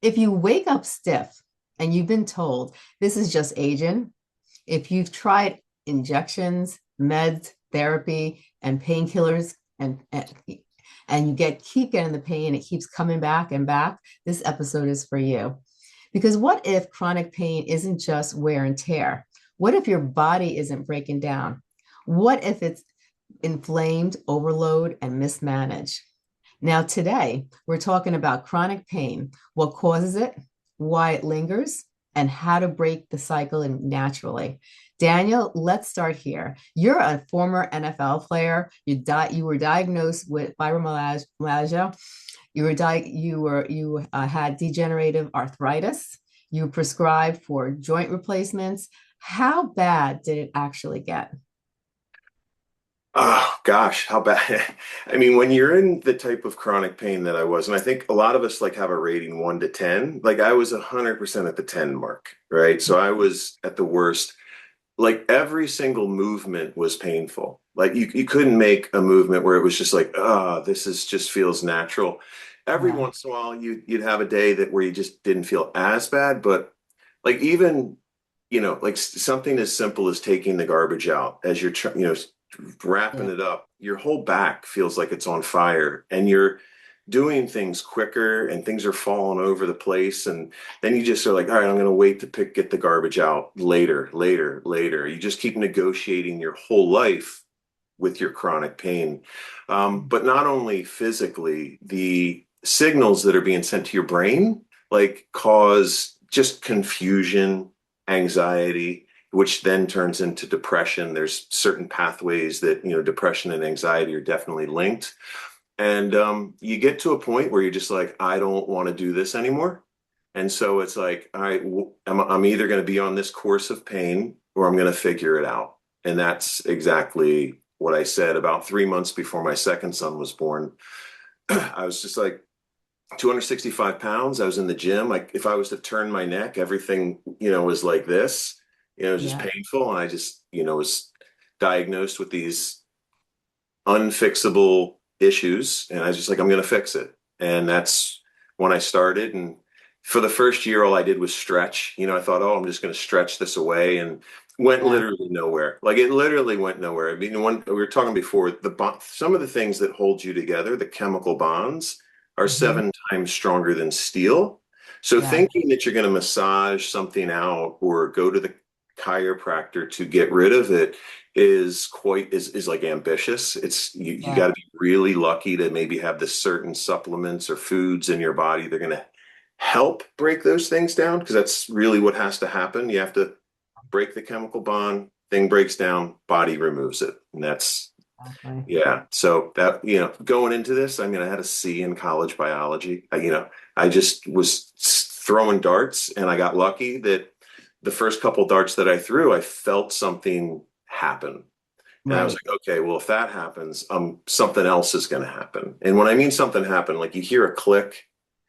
If you wake up stiff and you've been told this is just aging, if you've tried injections, meds, therapy, and painkillers, and you keep getting the pain, it keeps coming back and back, this episode is for you. Because what if chronic pain isn't just wear and tear? What if your body isn't breaking down? What if it's inflamed, overload, and mismanaged? Now, today, we're talking about chronic pain, what causes it, why it lingers, and how to break the cycle naturally. Daniel, let's start here. You're a former NFL player. You were diagnosed with fibromyalgia. You had degenerative arthritis. You were prescribed for joint replacements. How bad did it actually get? Oh gosh, how bad. I mean, when you're in the type of chronic pain that I was, and I think a lot of us like have a rating 1 to 10, like I was 100% at the 10 mark, right? So I was at the worst. Like every single movement was painful. Like you couldn't make a movement where it was just like, this is just feels natural. Every Yeah, once in a while you'd have a day that where you just didn't feel as bad, but like even, like something as simple as taking the garbage out as you're, wrapping yeah, it up, your whole back feels like it's on fire and you're doing things quicker and things are falling over the place. And then you just are like, all right, I'm going to wait to get the garbage out later, later, later. You just keep negotiating your whole life with your chronic pain. But not only physically, the signals that are being sent to your brain like cause just confusion, anxiety, which then turns into depression. There's certain pathways that, depression and anxiety are definitely linked. And you get to a point where you're just like, I don't want to do this anymore. And so it's like, all right, I'm either going to be on this course of pain or I'm going to figure it out. And that's exactly what I said about 3 months before my second son was born. I was just like 265 pounds. I was in the gym. Like if I was to turn my neck, everything, was like this, it was just yeah. painful. And I just, was diagnosed with these unfixable issues. And I was just like, I'm going to fix it. And that's when I started. And for the first year, all I did was stretch. I thought, oh, I'm just going to stretch this away and went Yeah. literally nowhere. Like it literally went nowhere. I mean, when we were talking before, some of the things that hold you together, the chemical bonds, are Hmm. 7 times stronger than steel. So Yeah. thinking that you're going to massage something out or go to the chiropractor to get rid of it is like ambitious. It's you Yeah. got to be really lucky to maybe have the certain supplements or foods in your body. They're going to help break those things down because that's really what has to happen. You have to break the chemical bond, thing breaks down, body removes it. And that's, Exactly. yeah. So that, going into this, I mean, I had a C in college biology. I just was throwing darts and I got lucky that the first couple darts that I threw, I felt something happen. And I was Right. like, okay, well, if that happens, something else is going to happen. And when I mean something happen, like you hear a click,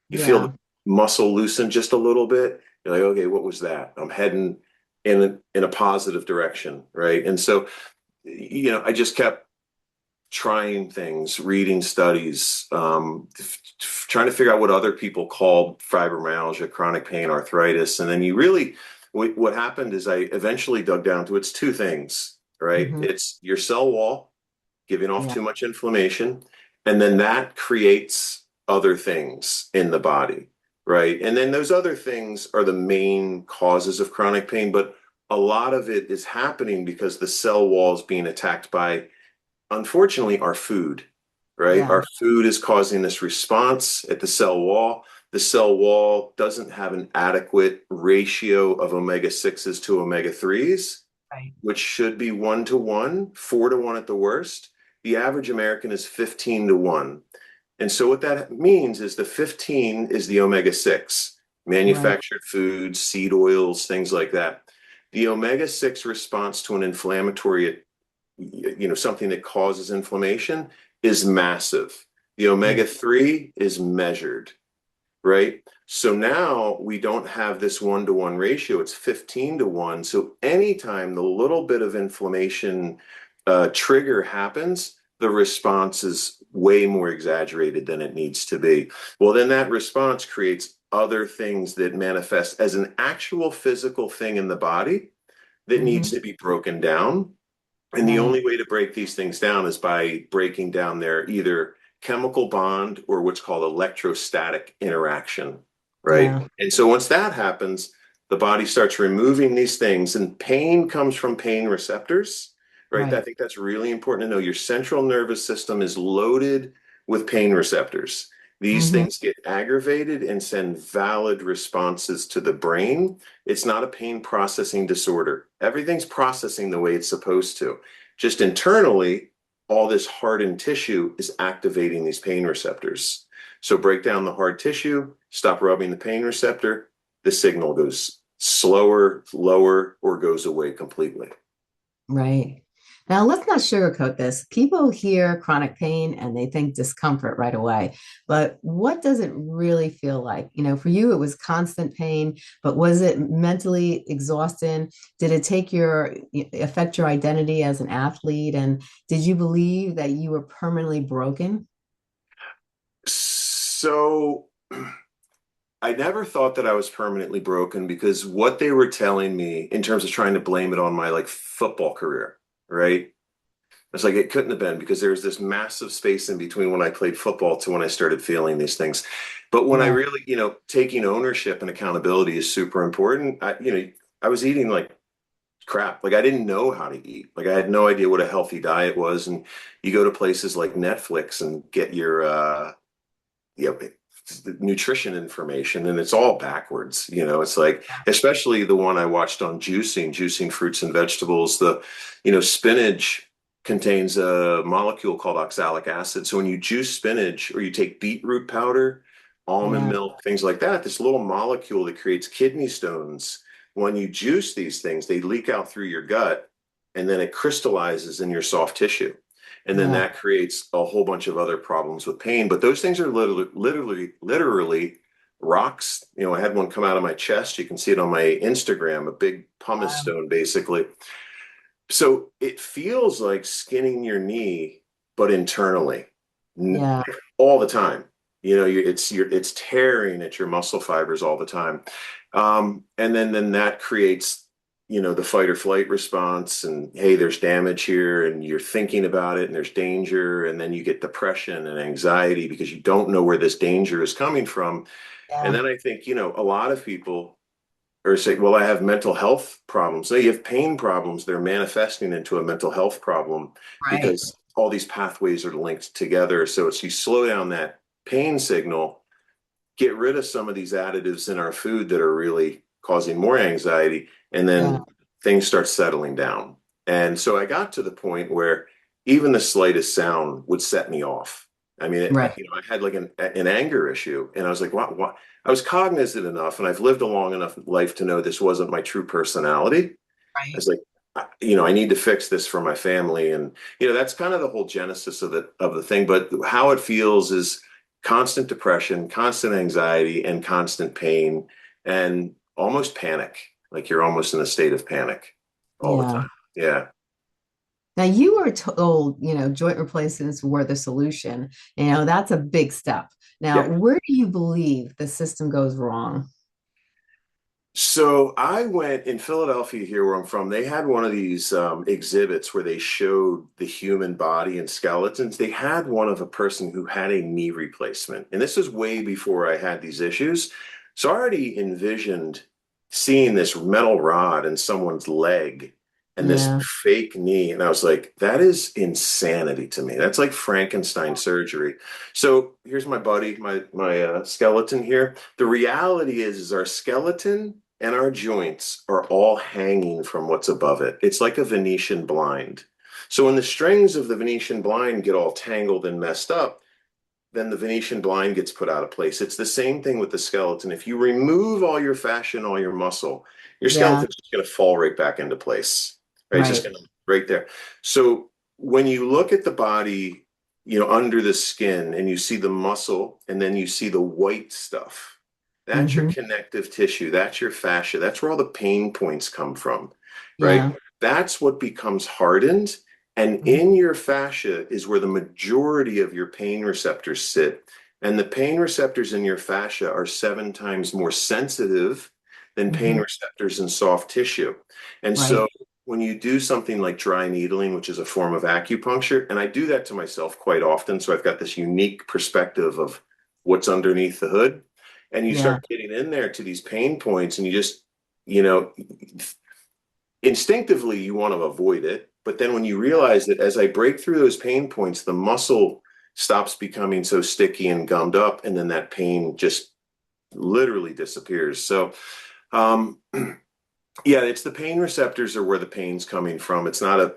you feel the Yeah. muscle loosen just a little bit. You're like, okay, what was that? I'm heading in a positive direction, right? And so, I just kept trying things, reading studies, trying to figure out what other people called fibromyalgia, chronic pain, arthritis. And then what happened is I eventually dug down to it's two things, right? Hmm. It's your cell wall giving off Yeah. too much inflammation, and then that creates other things in the body, right? And then those other things are the main causes of chronic pain, but a lot of it is happening because the cell wall is being attacked by, unfortunately, our food, right? Yeah. Our food is causing this response at the cell wall. The cell wall doesn't have an adequate ratio of omega 6s to omega 3s, Right. which should be 1 to 1, 4 to 1 at the worst. The average American is 15 to 1. And so what that means is the 15 is the omega 6, Right. manufactured foods, seed oils, things like that. The omega 6 response to an inflammatory, something that causes inflammation is massive. The Yeah. omega 3 is measured, right? So now we don't have this 1 to 1 ratio, it's 15 to 1. So anytime the little bit of inflammation trigger happens, the response is way more exaggerated than it needs to be. Well, then that response creates other things that manifest as an actual physical thing in the body that needs Hmm. to be broken down. And the Right. only way to break these things down is by breaking down their either chemical bond or what's called electrostatic interaction, right? Yeah. And so once that happens, the body starts removing these things, and pain comes from pain receptors, right? I Right. think that's really important to know. Your central nervous system is loaded with pain receptors. These Hmm. things get aggravated and send valid responses to the brain. It's not a pain processing disorder. Everything's processing the way it's supposed to. Just internally, all this hardened tissue is activating these pain receptors. So break down the hard tissue, stop rubbing the pain receptor, the signal goes slower, lower, or goes away completely. Right. Now, let's not sugarcoat this. People hear chronic pain and they think discomfort right away. But what does it really feel like? For you, it was constant pain, but was it mentally exhausting? Did it affect your identity as an athlete? And did you believe that you were permanently broken? So I never thought that I was permanently broken because what they were telling me in terms of trying to blame it on my like football career, right? It's like it couldn't have been because there was this massive space in between when I played football to when I started feeling these things. But when I Yeah. really, taking ownership and accountability is super important. I was eating like crap. Like I didn't know how to eat. Like I had no idea what a healthy diet was. And you go to places like Netflix and get your you know, nutrition information and it's all backwards. It's like, especially the one I watched on juicing fruits and vegetables. Spinach contains a molecule called oxalic acid. So when you juice spinach or you take beetroot powder, almond Yeah. milk, things like that, this little molecule that creates kidney stones, when you juice these things, they leak out through your gut and then it crystallizes in your soft tissue. And then Yeah. that creates a whole bunch of other problems with pain. But those things are literally rocks. I had one come out of my chest. You can see it on my Instagram, a big pumice Um, stone, basically. So it feels like skinning your knee, but internally, yeah. all the time. It's tearing at your muscle fibers all the time, and then that creates the fight or flight response. And hey, there's damage here, and you're thinking about it, and there's danger, and then you get depression and anxiety because you don't know where this danger is coming from. And Yeah. then I think a lot of people or say, well, I have mental health problems. They have pain problems. They're manifesting into a mental health problem Right. because all these pathways are linked together. So it's you slow down that pain signal, get rid of some of these additives in our food that are really causing more anxiety, and Yeah. then things start settling down. And so I got to the point where even the slightest sound would set me off. I mean, Right. I had like an anger issue, and I was like, what? I was cognizant enough, and I've lived a long enough life to know this wasn't my true personality. I Right. was like, I need to fix this for my family, and that's kind of the whole genesis of the thing. But how it feels is constant depression, constant anxiety, and constant pain, and almost panic. Like you're almost in a state of panic all the Yeah. time. Yeah. Now you were told, joint replacements were the solution. That's a big step. Now, Yeah. where do you believe the system goes wrong? So I went in Philadelphia here where I'm from. They had one of these exhibits where they showed the human body and skeletons. They had one of a person who had a knee replacement. And this was way before I had these issues. So I already envisioned seeing this metal rod in someone's leg and this Yeah. fake knee. And I was like, that is insanity to me. That's like Frankenstein surgery. So here's my buddy, my skeleton here. The reality is our skeleton and our joints are all hanging from what's above it. It's like a Venetian blind. So when the strings of the Venetian blind get all tangled and messed up, then the Venetian blind gets put out of place. It's the same thing with the skeleton. If you remove all your fascia and all your muscle, your Yeah. skeleton's just going to fall right back into place. Right? It's just Right. going to right there. So when you look at the body, under the skin and you see the muscle and then you see the white stuff, that's your Hmm. connective tissue. That's your fascia. That's where all the pain points come from, right? Yeah. That's what becomes hardened. And Mhm. in your fascia is where the majority of your pain receptors sit. And the pain receptors in your fascia are 7 times more sensitive than pain Hmm. receptors in soft tissue. And so Right. when you do something like dry needling, which is a form of acupuncture, and I do that to myself quite often, so I've got this unique perspective of what's underneath the hood. And you Yeah. start getting in there to these pain points, and you just, you know, instinctively you want to avoid it. But then when you realize that as I break through those pain points, the muscle stops becoming so sticky and gummed up, and then that pain just literally disappears. So, um, yeah, it's the pain receptors are where the pain's coming from. It's not a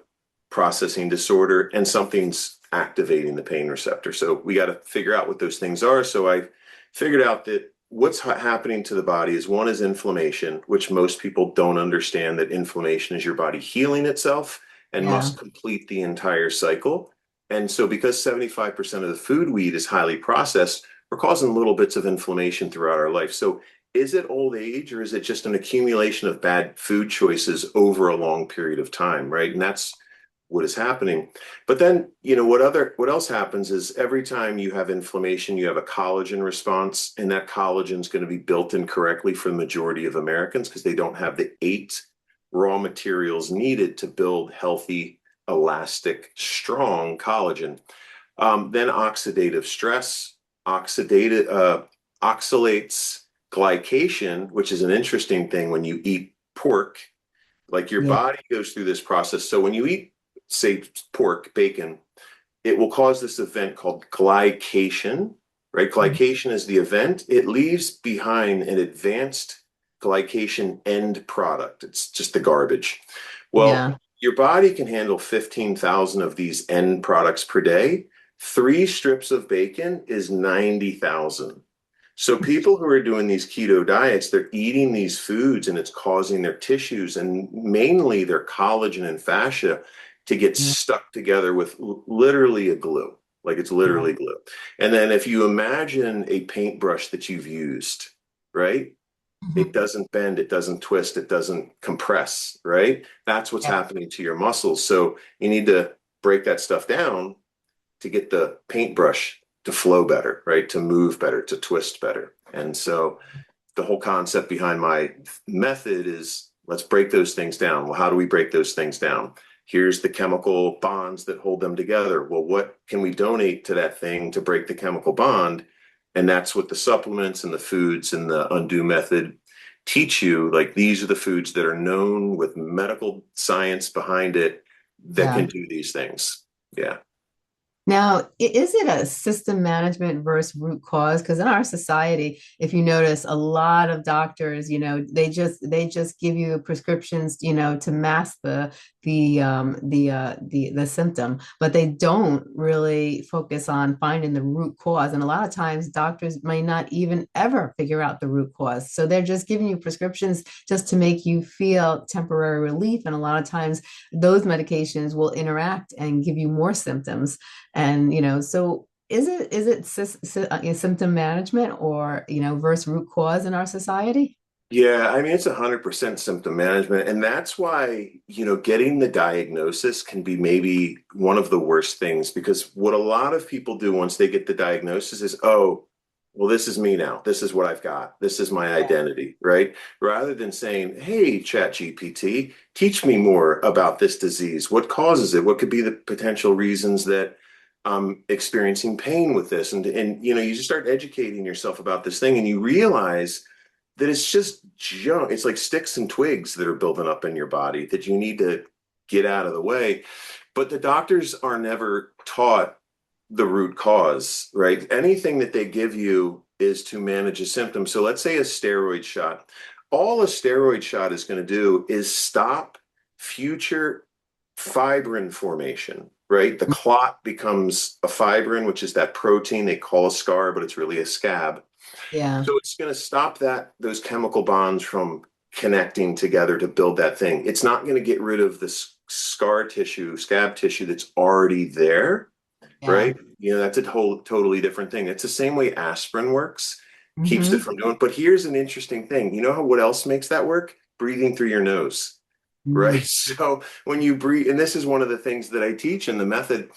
processing disorder, and something's activating the pain receptor. So we got to figure out what those things are. So I figured out that what's happening to the body is one is inflammation, which most people don't understand that inflammation is your body healing itself and Yeah. must complete the entire cycle. And so because 75% of the food we eat is highly processed, we're causing little bits of inflammation throughout our life. So is it old age or is it just an accumulation of bad food choices over a long period of time, right? And that's what is happening. But then, what else happens is every time you have inflammation, you have a collagen response, and that collagen is going to be built incorrectly for the majority of Americans because they don't have the 8 raw materials needed to build healthy, elastic, strong collagen. Then oxidative stress, oxalates glycation, which is an interesting thing when you eat pork. Like your Yeah. body goes through this process. So when you eat, say, pork, bacon, it will cause this event called glycation, right? Mhm. Glycation is the event. It leaves behind an advanced glycation end product. It's just the garbage. Well, Yeah. your body can handle 15,000 of these end products per day. 3 strips of bacon is 90,000. So people who are doing these keto diets, they're eating these foods and it's causing their tissues and mainly their collagen and fascia to get Yeah. stuck together with literally a glue. Like it's literally Right. glue. And then if you imagine a paintbrush that you've used, right? It Mhm. doesn't bend, it doesn't twist, it doesn't compress, right? That's what's Yeah. happening to your muscles. So you need to break that stuff down to get the paintbrush to flow better, right? To move better, to twist better. And so the whole concept behind my method is let's break those things down. Well, how do we break those things down? Here's the chemical bonds that hold them together. Well, what can we donate to that thing to break the chemical bond? And that's what the supplements and the foods and the undo method teach you. Like these are the foods that are known with medical science behind it that can Yeah. do these things. Yeah. Now, is it a system management versus root cause? Because in our society, if you notice, a lot of doctors, they just give you prescriptions, to mask the symptom, but they don't really focus on finding the root cause. And a lot of times, doctors may not even ever figure out the root cause, so they're just giving you prescriptions just to make you feel temporary relief. And a lot of times, those medications will interact and give you more symptoms. And so is it symptom management or versus root cause in our society? Yeah, I mean, it's 100% symptom management. And that's why, getting the diagnosis can be maybe one of the worst things because what a lot of people do once they get the diagnosis is, oh, well, this is me now. This is what I've got. This is my Yeah. identity, right? Rather than saying, hey, ChatGPT, teach me more about this disease. What causes it? What could be the potential reasons that I'm experiencing pain with this? And you just start educating yourself about this thing and you realize that it's just junk. It's like sticks and twigs that are building up in your body that you need to get out of the way. But the doctors are never taught the root cause, right? Anything that they give you is to manage a symptom. So let's say a steroid shot. All a steroid shot is going to do is stop future fibrin formation, right? The clot becomes a fibrin, which is that protein they call a scar, but it's really a scab. Yeah. So it's going to stop those chemical bonds from connecting together to build that thing. It's not going to get rid of the scar tissue, scab tissue that's already there, Yeah. right? That's a whole totally different thing. It's the same way aspirin works, keeps it Hmm. from doing. But here's an interesting thing. You know what else makes that work? Breathing through your nose, right? Mm. So when you breathe, and this is one of the things that I teach in the method,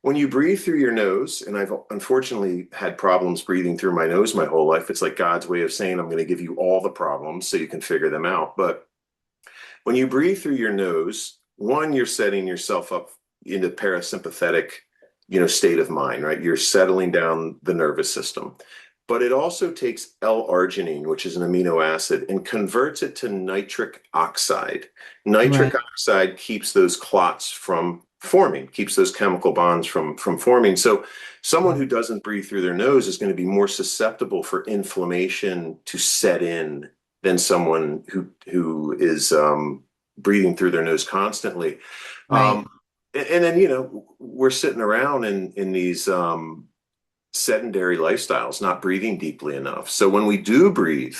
when you breathe through your nose, and I've unfortunately had problems breathing through my nose my whole life. It's like God's way of saying, I'm going to give you all the problems so you can figure them out. But when you breathe through your nose, one, you're setting yourself up into parasympathetic, state of mind, right? You're settling down the nervous system. But it also takes L-arginine, which is an amino acid, and converts it to nitric oxide. Nitric Right. oxide keeps those clots from forming, keeps those chemical bonds from forming. So someone who doesn't breathe through their nose is going to be more susceptible for inflammation to set in than someone who is breathing through their nose constantly. Right. Um, and then, we're sitting around in these sedentary lifestyles, not breathing deeply enough. So when we do breathe,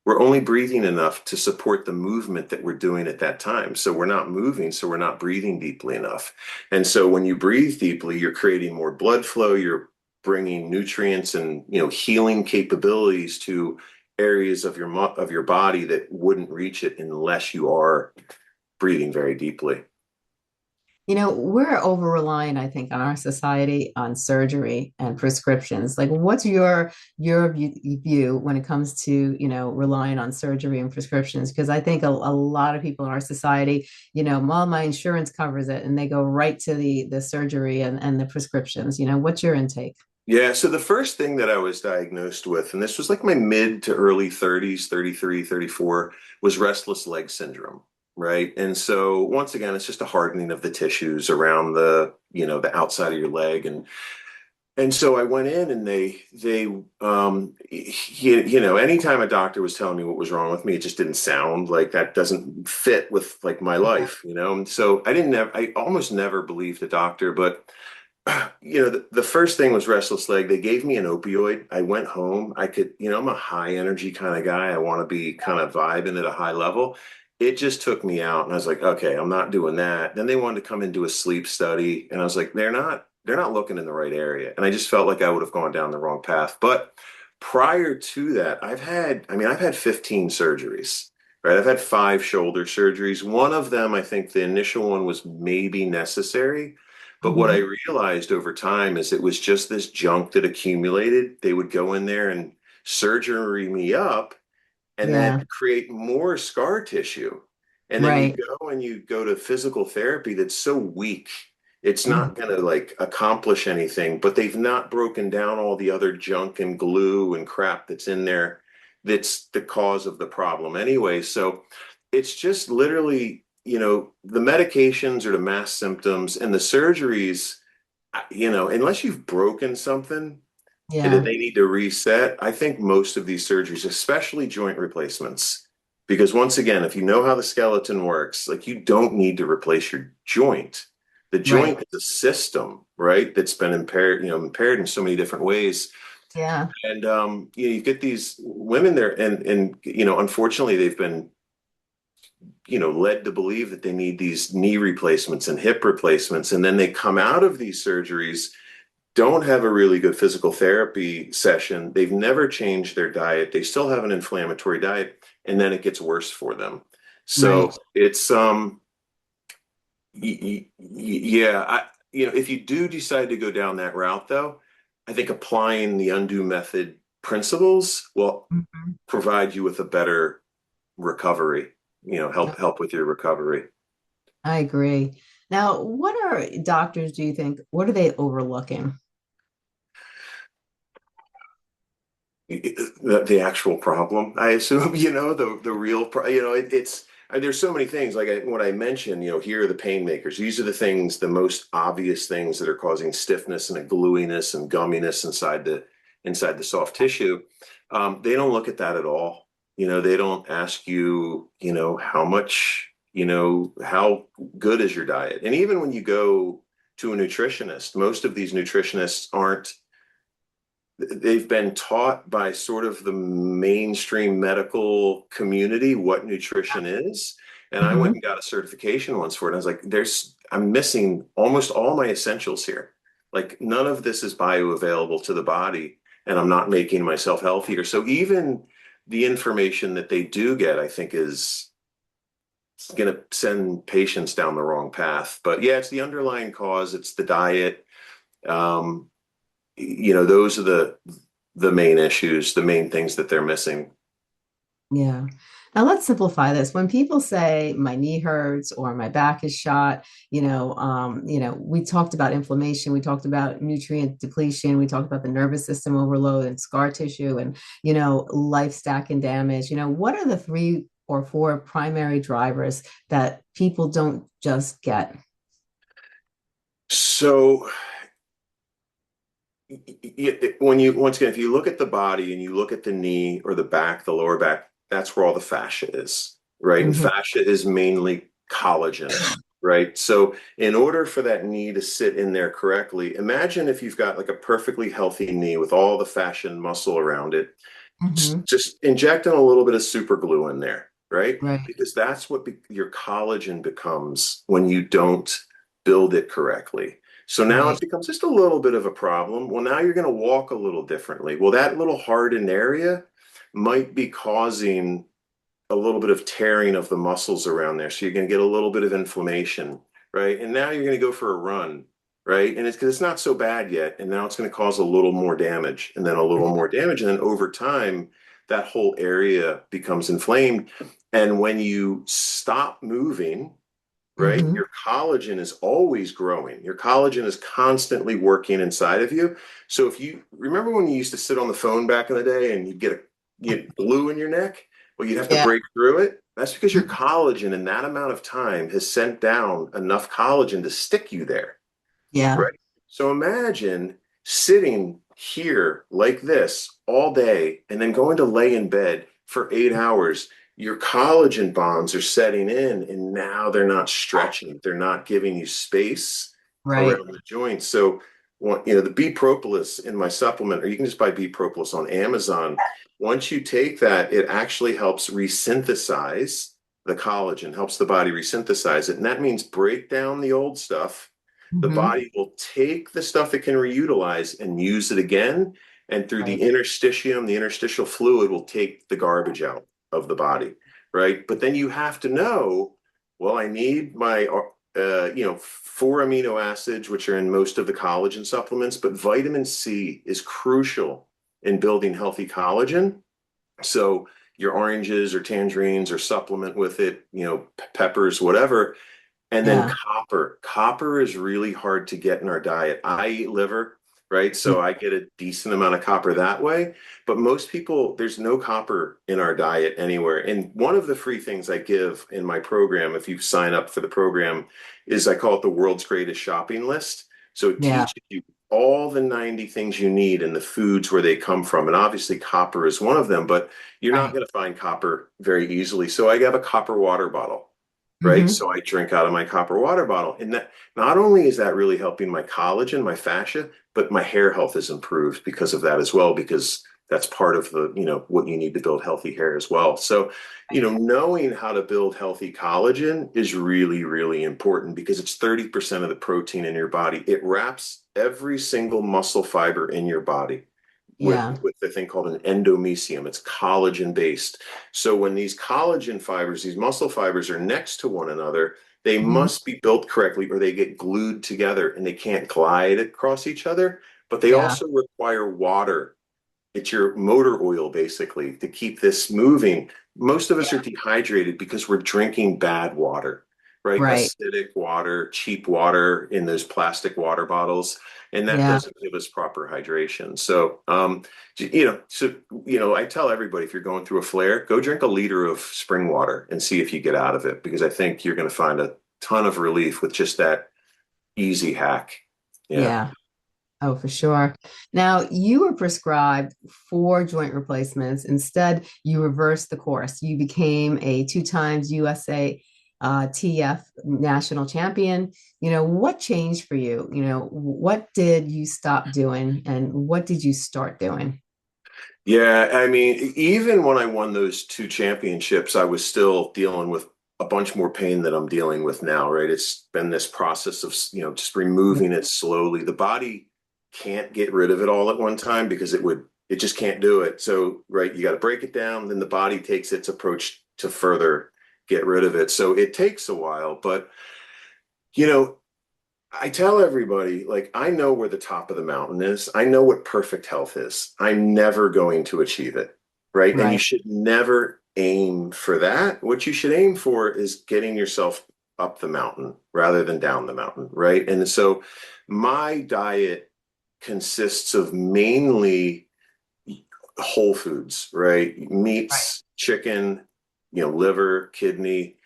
we're only breathing enough to support the movement that we're doing at that time. So we're not moving, so we're not breathing deeply enough. And so when you breathe deeply, you're creating more blood flow, you're bringing nutrients and, healing capabilities to areas of your body that wouldn't reach it unless you are breathing very deeply. We're over reliant, I think, on our society on surgery and prescriptions. Like, what's your view when it comes to, relying on surgery and prescriptions? Because I think a lot of people in our society, well, my insurance covers it, and they go right to the surgery and the prescriptions. What's your intake? Yeah, so the first thing that I was diagnosed with, and this was like my mid to early 30s, 33, 34, was restless leg syndrome, right? And so once again, it's just a hardening of the tissues around the outside of your leg. And so I went in and anytime a doctor was telling me what was wrong with me, it just didn't sound like that doesn't fit with like my Yeah. life. And so I almost never believed the doctor, but the first thing was restless leg. They gave me an opioid. I went home. I'm a high energy kind of guy. I want to be kind of vibing at a high level. It just took me out, and I was like, okay, I'm not doing that. Then they wanted to come and do a sleep study, and I was like, they're not looking in the right area. And I just felt like I would have gone down the wrong path. But prior to that, I've had 15 surgeries, right? I've had 5 shoulder surgeries. One of them, I think the initial one was maybe necessary. But what I Mhm. realized over time is it was just this junk that accumulated. They would go in there and surgery me up and then Yeah. create more scar tissue. And then Right. you go to physical therapy that's so weak. It's Mhm. not going to like accomplish anything, but they've not broken down all the other junk and glue and crap that's in there that's the cause of the problem anyway. So it's just literally, the medications or the mass symptoms and the surgeries, unless you've broken something, and then Yeah. they need to reset. I think most of these surgeries, especially joint replacements, because once again, if you know how the skeleton works, like you don't need to replace your joint. The Right. joint is a system, right? That's been impaired in so many different ways. Yeah. And you get these women there, and unfortunately, they've been led to believe that they need these knee replacements and hip replacements, and then they come out of these surgeries, don't have a really good physical therapy session. They've never changed their diet. They still have an inflammatory diet, and then it gets worse for them. So Right. it's yeah, if you do decide to go down that route, though, I think applying the undo method principles will Mhm. provide you with a better recovery. Help with your recovery. I agree. Now, what are doctors, do you think, what are they overlooking? The actual problem, I assume, the real it's there's so many things like what I mentioned, here are the pain makers. These are the things, the most obvious things that are causing stiffness and a gluiness and gumminess inside the soft tissue. They don't look at that at all. They don't ask you, how much, how good is your diet. And even when you go to a nutritionist, most of these nutritionists aren't, they've been taught by sort of the mainstream medical community what nutrition is. And I went Hmm. and got a certification once for it. I was like, I'm missing almost all my essentials here. Like none of this is bioavailable to the body, and I'm not making myself healthier. So even the information that they do get, I think is going to send patients down the wrong path. But yeah, it's the underlying cause. It's the diet. Um, those are the main issues, the main things that they're missing. Yeah. Now let's simplify this. When people say my knee hurts or my back is shot, we talked about inflammation, we talked about nutrient depletion, we talked about the nervous system overload and scar tissue and, life stack and damage. What are the three or four primary drivers that people don't just get? So when you once again, if you look at the body and you look at the knee or the back, the lower back, that's where all the fascia is, right? And Hmm. fascia is mainly collagen, right? So in order for that knee to sit in there correctly, imagine if you've got like a perfectly healthy knee with all the fascia and muscle around it, Hmm. just injecting a little bit of super glue in there, right? Right. Because that's what your collagen becomes when you don't build it correctly. So now Right. it becomes just a little bit of a problem. Well, now you're going to walk a little differently. Well, that little hardened area might be causing a little bit of tearing of the muscles around there. So you're going to get a little bit of inflammation, right? And now you're going to go for a run, right? And it's because it's not so bad yet. And now it's going to cause a little more damage and then a little more damage. And then over time, that whole area becomes inflamed. And when you stop moving, right, Hmm. your collagen is always growing. Your collagen is constantly working inside of you. So if you remember when you used to sit on the phone back in the day and you get glue in your neck, well, you'd have to Yeah. break through it. That's because your collagen in that amount of time has sent down enough collagen to stick you there, Yeah. right? So imagine sitting here like this all day and then going to lay in bed for 8 hours. Your collagen bonds are setting in, and now they're not stretching. They're not giving you space Right. around the joints. So, the B propolis in my supplement, or you can just buy B propolis on Amazon. Once you take that, it actually helps resynthesize the collagen, helps the body resynthesize it. And that means break down the old stuff. The Hmm. body will take the stuff it can reutilize and use it again. And through the Right. interstitium, the interstitial fluid will take the garbage out of the body, right? But then you have to know, well, I need my, 4 amino acids, which are in most of the collagen supplements, but vitamin C is crucial in building healthy collagen. So your oranges or tangerines or supplement with it, peppers, whatever. And then Yeah. copper. Copper is really hard to get in our diet. I eat liver, right? Yeah. So I get a decent amount of copper that way. But most people, there's no copper in our diet anywhere. And one of the free things I give in my program, if you sign up for the program, is I call it the world's greatest shopping list. So it Yeah. teaches you all the 90 things you need and the foods where they come from. And obviously, copper is one of them, but you're not Right. going to find copper very easily. So I have a copper water bottle, right? Hmm. So I drink out of my copper water bottle. And that not only is that really helping my collagen, my fascia, but my hair health is improved because of that as well, because that's part of what you need to build healthy hair as well. So, Right. knowing how to build healthy collagen is really, really important because it's 30% of the protein in your body. It wraps every single muscle fiber in your body with Yeah. with the thing called an endomysium. It's collagen based. So when these collagen fibers, these muscle fibers are next to one another, they Hmm. must be built correctly or they get glued together and they can't glide across each other. But they Yeah. also require water. It's your motor oil basically to keep this moving. Most of us are Yeah. dehydrated because we're drinking bad water, right? Right. Acidic water, cheap water in those plastic water bottles, and that Yeah. doesn't give us proper hydration. So, I tell everybody if you're going through a flare, go drink a liter of spring water and see if you get out of it because I think you're going to find a ton of relief with just that easy hack. Yeah. Yeah. Oh, for sure. Now, you were prescribed 4 joint replacements. Instead, you reversed the course. You became a 2 times USA TF national champion. What changed for you? What did you stop doing and what did you start doing? Yeah, I mean, even when I won those 2 championships, I was still dealing with a bunch more pain than I'm dealing with now, right? It's been this process of, just removing it slowly. The body can't get rid of it all at one time because it just can't do it. So, right, you got to break it down, then the body takes its approach to further get rid of it. So it takes a while, but, you know, I tell everybody, like, I know where the top of the mountain is. I know what perfect health is. I'm never going to achieve it, right? And you Right. should never aim for that. What you should aim for is getting yourself up the mountain rather than down the mountain, right? And so my diet consists of mainly whole foods, right? Right. Meats, chicken, liver, kidney,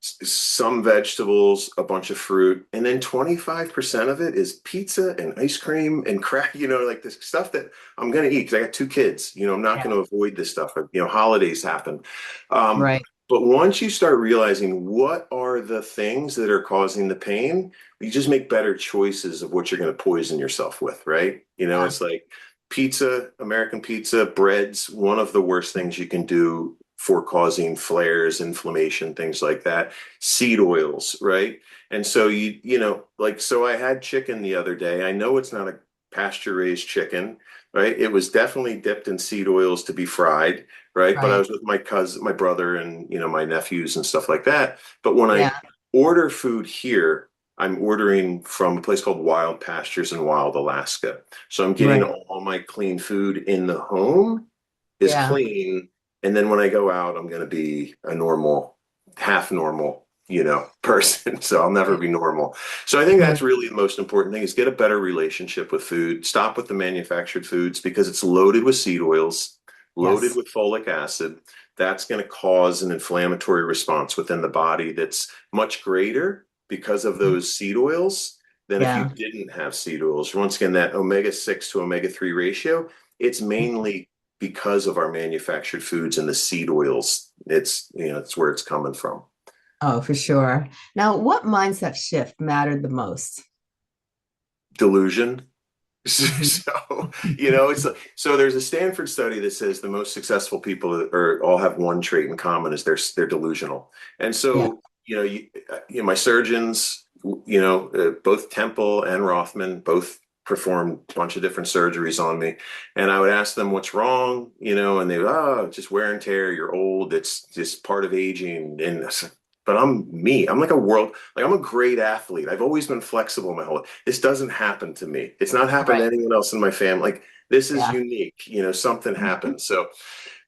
some vegetables, a bunch of fruit, and then 25% of it is pizza and ice cream and crack, like this stuff that I'm going to eat because I got two kids. I'm not Yeah. going to avoid this stuff. Holidays happen. Um, Right. but once you start realizing what are the things that are causing the pain, you just make better choices of what you're going to poison yourself with, right? Yeah. It's like pizza, American pizza, bread's one of the worst things you can do for causing flares, inflammation, things like that. Seed oils, right? And so so I had chicken the other day. I know it's not a pasture raised chicken, right? It was definitely dipped in seed oils to be fried, right? But I Right. was with my cousin, my brother, and my nephews and stuff like that. But when I Yeah. order food here, I'm ordering from a place called Wild Pastures in Wild, Alaska. So I'm getting Right. all my clean food in the home is Yeah. clean. And then when I go out, I'm going to be a normal, half normal, person. So I'll never be normal. So I think Yeah. that's really the most important thing is get a better relationship with food. Stop with the manufactured foods because it's loaded with seed oils, loaded Yes. with folic acid. That's going to cause an inflammatory response within the body that's much greater because of those seed oils than if you Yeah. didn't have seed oils. Once again, that omega-6 to omega-3 ratio, it's mainly because of our manufactured foods and the seed oils. It's where it's coming from. Oh, for sure. Now, what mindset shift mattered the most? Delusion. Mhm. So, so there's a Stanford study that says the most successful people are all have one trait in common is they're delusional. And Yeah. so, my surgeons, both Temple and Rothman both performed a bunch of different surgeries on me. And I would ask them what's wrong, and they would, oh, just wear and tear, you're old, it's just part of aging. And but I'm me. I'm like I'm a great athlete. I've always been flexible my whole life. This doesn't happen to me. It's not happened to Right. anyone else in my family. Like this is Yeah. unique. Something happened. So,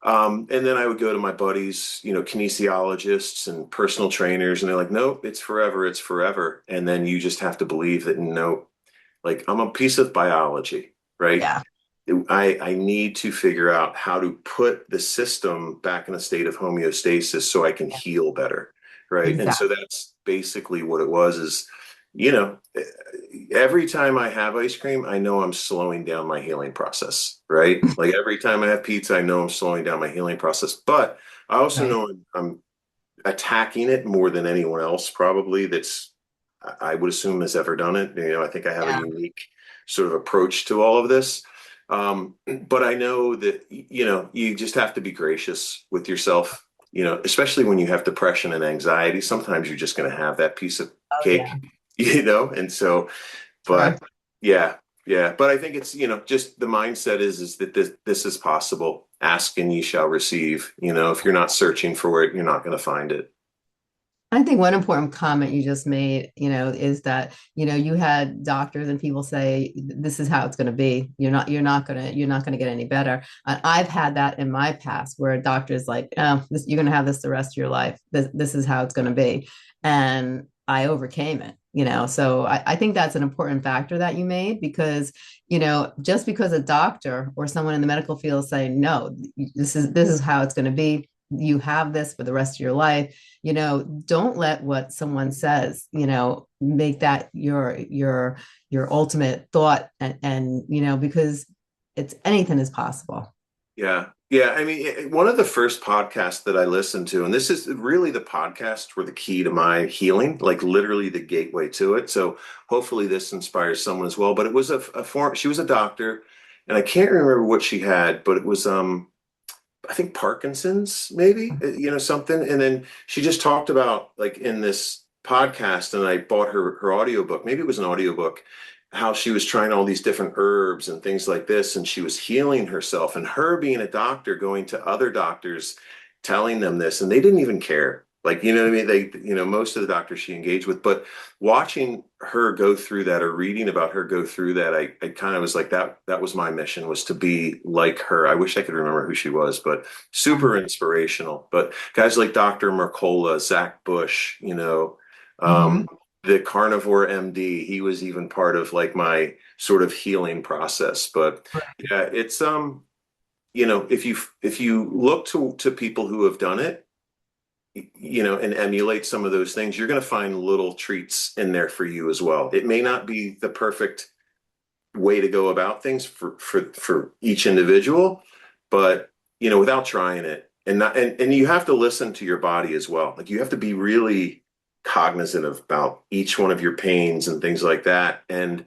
and then I would go to my buddies, kinesiologists and personal trainers, and they're like, nope, it's forever. It's forever. And then you just have to believe that, no, like I'm a piece of biology, right? Yeah. I need to figure out how to put the system back in a state of homeostasis so I can Yeah. heal better, right? And so Exactly. that's basically what it was is, you know, every time I have ice cream, I know I'm slowing down my healing process, right? Like every time I have pizza, I know I'm slowing down my healing process, but I also Right. know I'm attacking it more than anyone else probably that's I would assume has ever done it. I think I have a Yeah. unique sort of approach to all of this. But I know that you just have to be gracious with yourself, especially when you have depression and anxiety. Sometimes you're just going to have that piece of Oh, yeah. cake, and so Sure. but yeah, yeah. But I think it's, just the mindset is that this is possible. Ask and ye shall receive. If you're not searching for it, you're not going to find it. I think one important comment you just made, is that, you had doctors and people say, this is how it's going to be. You're not going to get any better. And I've had that in my past where a doctor is like, oh, you're going to have this the rest of your life. This is how it's going to be. And I overcame it, So I think that's an important factor that you made because, just because a doctor or someone in the medical field saying, no, this is how it's going to be. You have this for the rest of your life, don't let what someone says, make that your ultimate thought, and because it's anything is possible. Yeah. Yeah. I mean, one of the first podcasts that I listened to, and this is really the podcasts were the key to my healing, like literally the gateway to it. So hopefully this inspires someone as well. But it was a form, she was a doctor, and I can't remember what she had, but it was I think Parkinson's, maybe, something. And then she just talked about like in this podcast, and I bought her audiobook. Maybe it was an audiobook, how she was trying all these different herbs and things like this, and she was healing herself. And her being a doctor, going to other doctors, telling them this, and they didn't even care. Like, you know what I mean? They, most of the doctors she engaged with, but watching her go through that or reading about her go through that, I kind of was like, that was my mission, was to be like her. I wish I could remember who she was, but super inspirational. But guys like Dr. Mercola, Zach Bush, Mm-hmm. um, the carnivore MD, he was even part of like my sort of healing process. But yeah, it's if you look to people who have done it, and emulate some of those things, you're going to find little treats in there for you as well. It may not be the perfect way to go about things for each individual, but without trying it, and not and you have to listen to your body as well. Like, you have to be really cognizant about each one of your pains and things like that. And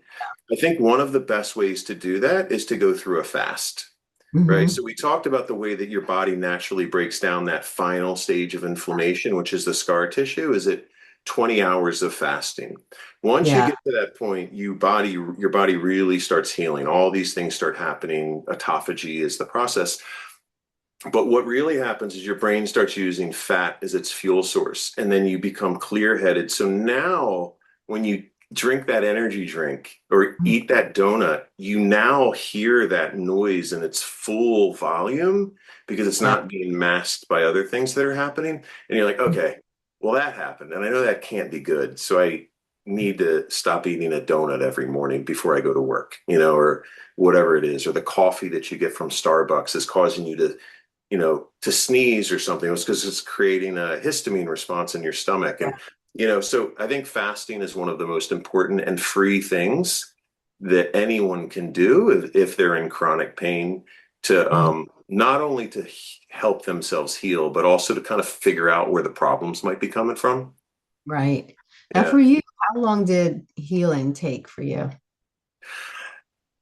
I think one of the best ways to do that is to go through a fast. Right. Mm-hmm. So we talked about the way that your body naturally breaks down that final stage of inflammation, which is the scar tissue, is it 20 hours of fasting. Once you Yeah. get to that point, your body really starts healing. All these things start happening. Autophagy is the process. But what really happens is your brain starts using fat as its fuel source, and then you become clear-headed. So now when you drink that energy drink or eat that donut, you now hear that noise in its full volume because it's Yeah. not being masked by other things that are happening. And you're like, okay, well, that happened. And I know that can't be good. So I need to stop eating a donut every morning before I go to work, or whatever it is, or the coffee that you get from Starbucks is causing you to sneeze or something. It's because it's creating a histamine response in your stomach. And, so I think fasting is one of the most important and free things that anyone can do if they're in chronic pain, to Mhm. not only to help themselves heal, but also to kind of figure out where the problems might be coming from. Right. Now, Yeah. for you, how long did healing take for you?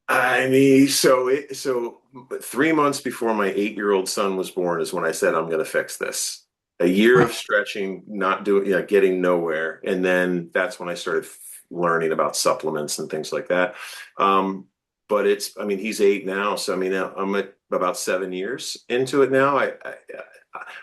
I mean, so 3 months before my 8-year-old son was born is when I said I'm going to fix this. A year Right. of stretching, not doing, getting nowhere, and then that's when I started learning about supplements and things like that. But I mean, he's 8 now, so I mean, I'm at about 7 years into it now.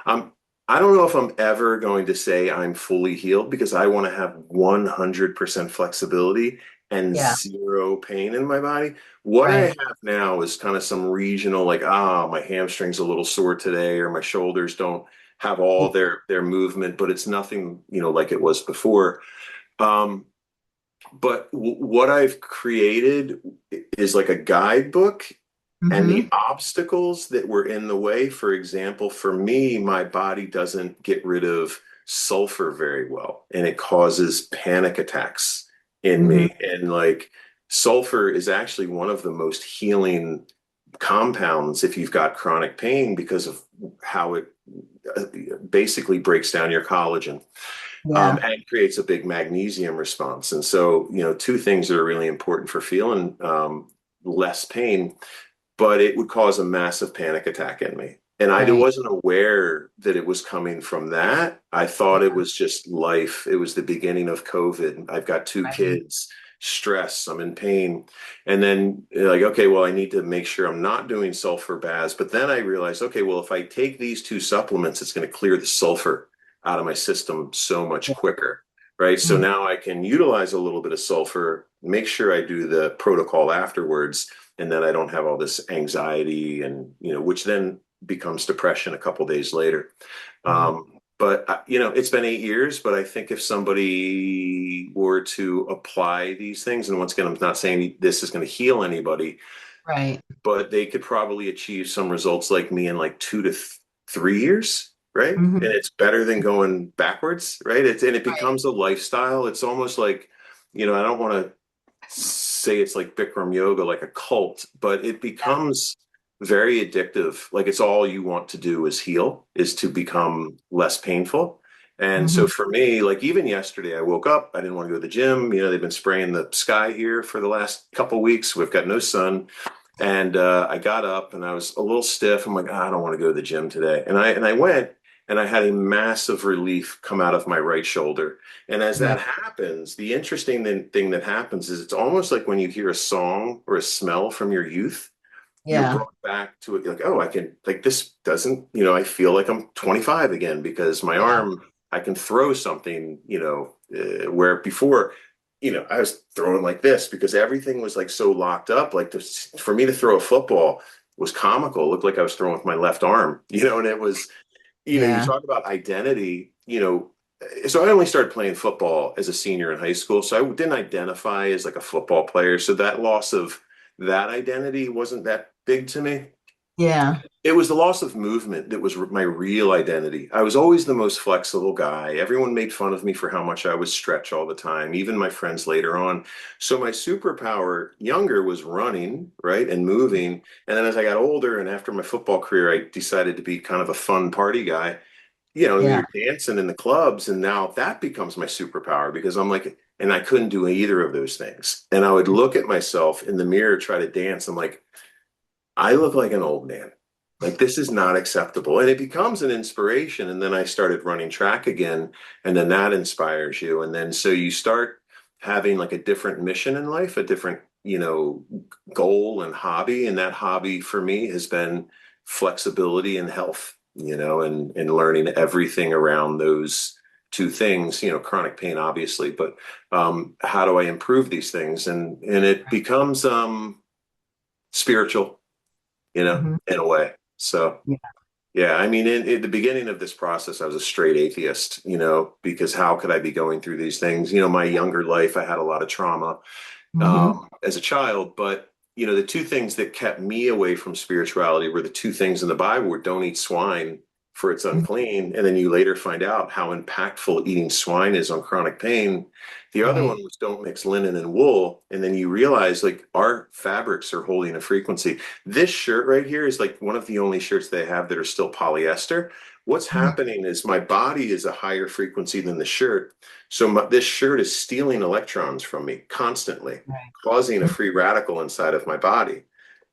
I'm, I don't know if I'm ever going to say I'm fully healed, because I want to have 100% flexibility and Yeah. zero pain in my body. What I Right. have now is kind of some regional, like, my hamstring's a little sore today, or my shoulders don't have Yeah. all their movement, but it's nothing, like it was before. Um, but what I've created is like a guidebook, and the Mm-hmm. obstacles that were in the way. For example, for me, my body doesn't get rid of sulfur very well, and it causes panic attacks in Mm-hmm. me. And like, sulfur is actually one of the most healing compounds if you've got chronic pain, because of how it uh, basically breaks down your collagen, Yeah. and creates a big magnesium response. And so, two things that are really important for feeling less pain, but it would cause a massive panic attack in me. And I Right. wasn't aware that it was coming from that. I thought it Yeah. was just life. It was the beginning of COVID. I've got two Right. kids, stress, I'm in pain. And then, like, okay, well, I need to make sure I'm not doing sulfur baths. But then I realized, okay, well, if I take these two supplements, it's going to clear the sulfur out of my system so much Yeah. quicker. Right. So Mhm. now I can utilize a little bit of sulfur, make sure I do the protocol afterwards, and then I don't have all this anxiety, and which then becomes depression a couple days later. Right. But it's been 8 years. But I think if somebody were to apply these things, and once again, I'm not saying this is going to heal anybody, Right. but they could probably achieve some results like me in like 2 to 3 years, right? And Mm-hmm. it's better than going backwards, right? And it becomes a lifestyle. It's almost like, I don't want to say it's like Bikram yoga, like a cult, but it becomes very addictive. Like, it's all you want to do is heal, is to become less painful. And so Mm-hmm. for me, like, even yesterday, I woke up, I didn't want to go to the gym. They've been spraying the sky here for the last couple of weeks. We've got no sun. And I got up and I was a little stiff. I'm like, I don't want to go to the gym today. And I went, and I had a massive relief come out of my right shoulder. And as Yeah. that happens, the interesting thing that happens is, it's almost like when you hear a song or a smell from your youth, you're Yeah. brought back to it. You're like, oh, I can, like, this doesn't, I feel like I'm 25 again, because my Yeah. arm I can throw something, where before, I was throwing like this because everything was like so locked up. Like for me to throw a football was comical. It looked like I was throwing with my left arm, and it was, you Yeah. talk about identity, so I only started playing football as a senior in high school. So I didn't identify as like a football player. So that loss of that identity wasn't that big to me. Yeah. It was the loss of movement that was my real identity. I was always the most flexible guy. Everyone made fun of me for how much I would stretch all the time, even my friends later on. So my superpower younger was running, right, and moving. And then as I got older and after my football career, I decided to be kind of a fun party guy. Yeah. You're dancing in the clubs, and now that becomes my superpower because I'm like, and I couldn't do either of those things. And I would look at myself in the mirror, try to dance. I'm like, I look like an old man. Like, this is not acceptable. And it becomes an inspiration. And then I started running track again. And then that inspires you. And then so you start having like a different mission in life, a different, goal and hobby. And that hobby for me has been flexibility and health, and learning everything around those two things, chronic pain, obviously, but how do I improve these things? And it becomes spiritual, Mhm. in a way. So, Yeah. yeah, I mean, in the beginning of this process, I was a straight atheist, because how could I be going through these things? My younger life, I had a lot of trauma Hmm. as a child, but the two things that kept me away from spirituality were the two things in the Bible were don't eat swine for it's unclean. And then you later find out how impactful eating swine is on chronic pain. The other one Right. was don't mix linen and wool. And then you realize like our fabrics are holding a frequency. This shirt right here is like one of the only shirts they have that are still polyester. What's Mhm. happening is my body is a higher frequency than the shirt. So this shirt is stealing electrons from me constantly, Right. causing a Mhm. free radical inside of my body.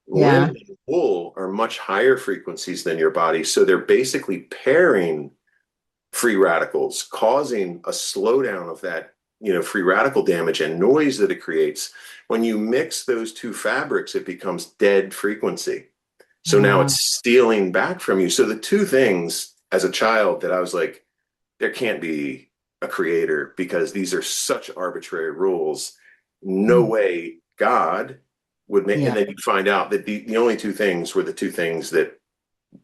Yeah. Linen and wool are much higher frequencies than your body. So they're basically pairing free radicals, causing a slowdown of that, free radical damage and noise that it creates. When you mix those two fabrics, it becomes dead frequency. So now Wow. it's stealing back from you. So the two things as a child that I was like, there can't be a creator because these are such arbitrary rules. No Mm. way God would make, and Yeah. then you find out that the only two things were the two things that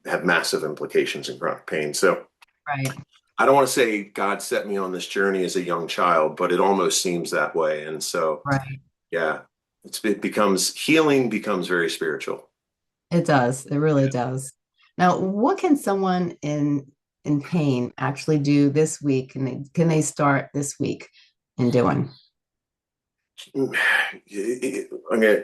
have massive implications in chronic pain. So Right. I don't want to say God set me on this journey as a young child, but it almost seems that way. And so, Right. yeah, it becomes healing becomes very spiritual. It does. It really does. Now, what can someone in pain actually do this week? Can they start this week in doing? I'm gonna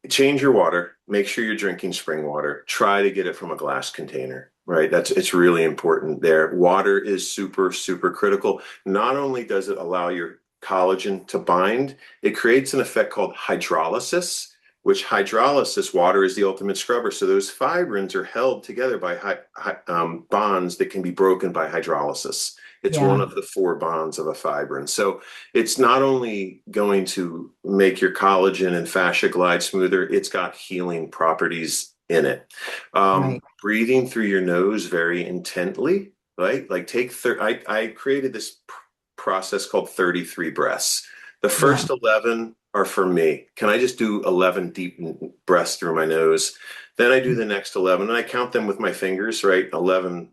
change your water. Make sure you're drinking spring water. Try to get it from a glass container, right? It's really important there. Water is super, super critical. Not only does it allow your collagen to bind, it creates an effect called hydrolysis, which hydrolysis, water is the ultimate scrubber. So those fibrins are held together by bonds that can be broken by hydrolysis. It's one Yeah. of the four bonds of a fibrin. So it's not only going to make your collagen and fascia glide smoother, it's got healing properties in it. Right. Breathing through your nose very intently, right? Like I created this process called 33 breaths. The Yeah. first 11 are for me. Can I just do 11 deep breaths through my nose? Then I do the next 11 and I count them with my fingers, right? 11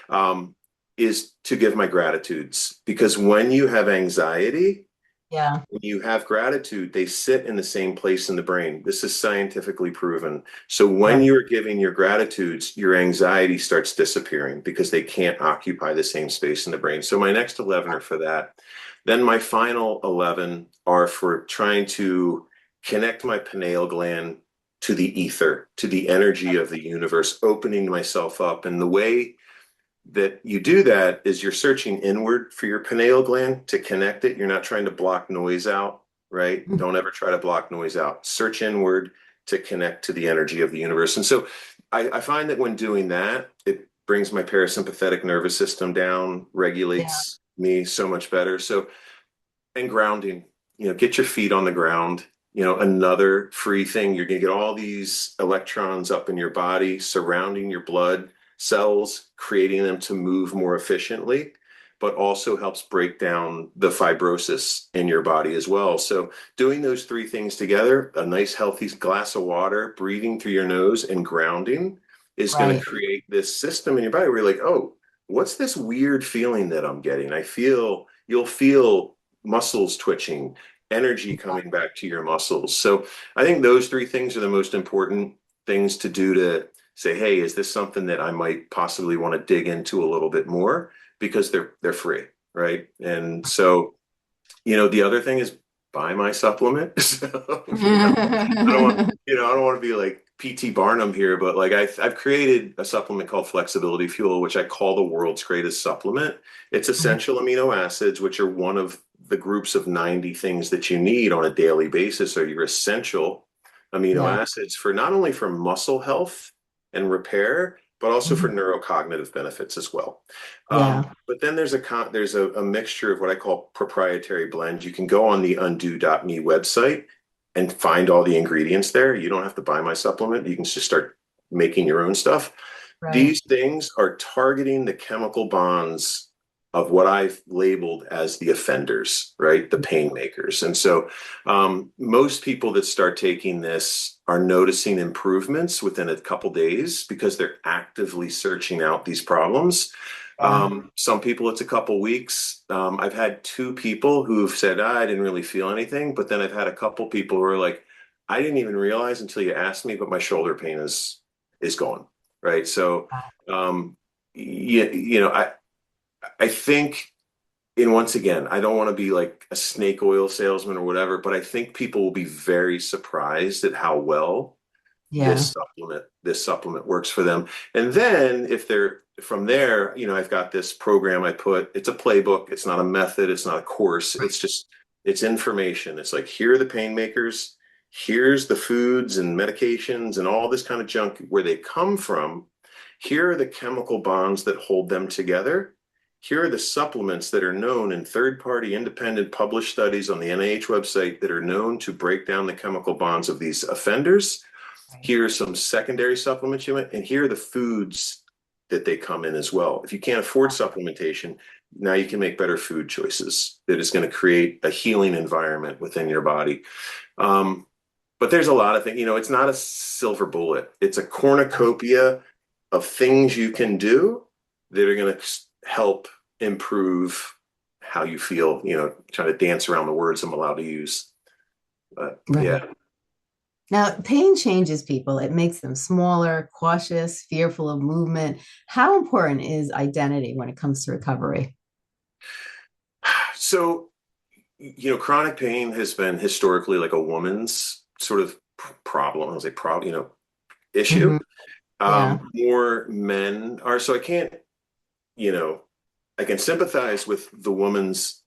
um, is to give my gratitudes because when you have anxiety, Yeah. when you have gratitude, they sit in the same place in the brain. This is scientifically proven. So when Right. you're giving your gratitudes, your anxiety starts disappearing because they can't occupy the same space in the brain. So my next 11 are for that. Then my final 11 are for trying to connect my pineal gland to the ether, to the energy of the universe, opening myself up. And the way that you do that is you're searching inward for your pineal gland to connect it. You're not trying to block noise out, right? Mhm. Don't ever try to block noise out. Search inward to connect to the energy of the universe. And so I find that when doing that, it brings my parasympathetic nervous system down, Yeah. regulates me so much better. So, and grounding, get your feet on the ground. Another free thing, you're going to get all these electrons up in your body, surrounding your blood cells, creating them to move more efficiently. but also helps break down the fibrosis in your body as well. So doing those three things together, a nice healthy glass of water, breathing through your nose, and grounding is going to Right. create this system in your body where you're like, oh, what's this weird feeling that I'm getting? You'll feel muscles twitching, energy coming back to your muscles. So I think those three things are the most important things to do to say, hey, is this something that I might possibly want to dig into a little bit more? Because they're free, right? And so, the other thing is buy my supplement. So, I don't want to be like PT Barnum here, but like I've created a supplement called Flexibility Fuel, which I call the world's greatest supplement. It's essential amino acids, which are one of the groups of 90 things that you need on a daily basis, are your essential amino Yeah. acids for not only for muscle health and repair, but also for Mhm. neurocognitive benefits as well. Yeah. But then there's a mixture of what I call proprietary blends. You can go on the undo.me website and find all the ingredients there. You don't have to buy my supplement. You can just start making your own stuff. Right. These things are targeting the chemical bonds of what I've labeled as the offenders, right? The pain makers. And so most people that start taking this are noticing improvements within a couple days because they're actively searching out these problems. Yeah. Some people, it's a couple weeks. I've had two people who've said, I didn't really feel anything. But then I've had a couple people who are like, I didn't even realize until you asked me, but my shoulder pain is gone. Right. So, I think, and once again, I don't want to be like a snake oil salesman or whatever, but I think people will be very surprised at how well Yeah. this supplement works for them. And then if they're from there, I've got this program it's a playbook. It's not a method. It's not a course. It's information. It's like, here are the pain makers. Here's the foods and medications and all this kind of junk, where they come from. Here are the chemical bonds that hold them together. Here are the supplements that are known in third-party independent published studies on the NIH website that are known to break down the chemical bonds of these offenders. Right. Here are some secondary supplements and here are the foods that they come in as well. If you can't afford supplementation, now you can make better food choices that is going to create a healing environment within your body. But there's a lot of things, it's not a silver bullet. It's a cornucopia of things you can do that are going to help improve how you feel, trying to dance around the words I'm allowed to use. But Right. yeah. Now, pain changes people. It makes them smaller, cautious, fearful of movement. How important is identity when it comes to recovery? So, chronic pain has been historically like a woman's sort of problem. I was like, problem, issue. Hmm. Yeah. More men are. So you know, I can sympathize with the woman's,